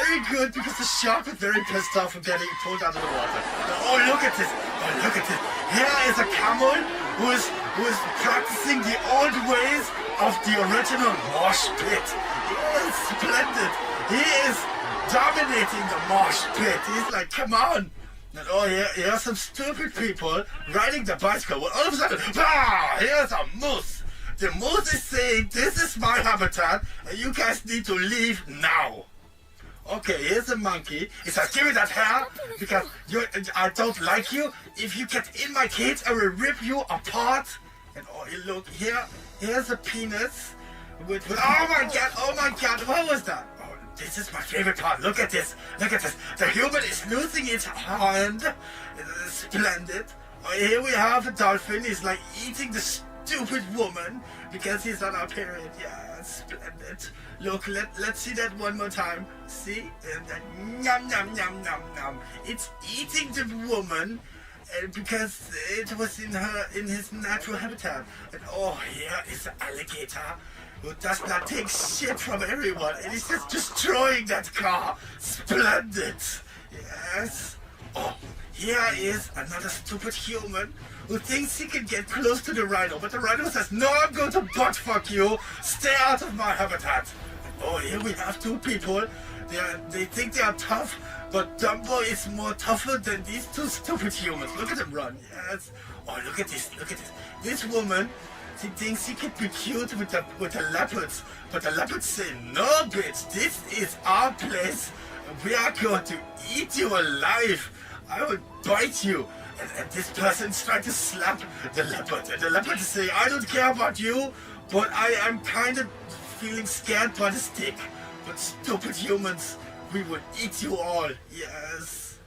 very good because the shark was very pissed off for getting pulled out of the water. Oh, look at this. Oh, look at this. Here is a camel who is practicing the old ways of the original mosh pit. He is splendid. He is dominating the mosh pit. He's like, come on. And oh, here are some stupid people riding the bicycle. Well, all of a sudden, here's a moose. The moose is saying, this is my habitat, and you guys need to leave now. Okay, here's a monkey. He says, give me that hair, because I don't like you. If you get in my cage, I will rip you apart. And oh, look, here's a penis. With oh my god, what was that? Oh, this is my favorite part. Look at this. The human is losing its hand. Splendid. Oh, here we have a dolphin. He's like eating the stupid woman because he's on our period. Yeah, splendid. Look, let's see that one more time. See? And then yum yum yum yum yum. It's eating the woman because it was in his natural habitat. And oh, here is the alligator who does not take shit from everyone, and he's just destroying that car. Splendid. Yes. Oh, here is another stupid human who thinks he can get close to the rhino, but the rhino says, no, I'm going to butt fuck you. Stay out of my habitat. Oh, here we have two people. They think they are tough, but Dumbo is more tougher than these two stupid humans. Look at them run. Yes. Oh, look at this. This woman, she thinks she can be cute with the leopards, but the leopards say, no, bitch, this is our place. We are going to eat you alive. I will bite you. And this person's trying to slap the leopard. And the leopard is saying, I don't care about you, but I am kind of feeling scared by the stick. But stupid humans, we will eat you all. Yes.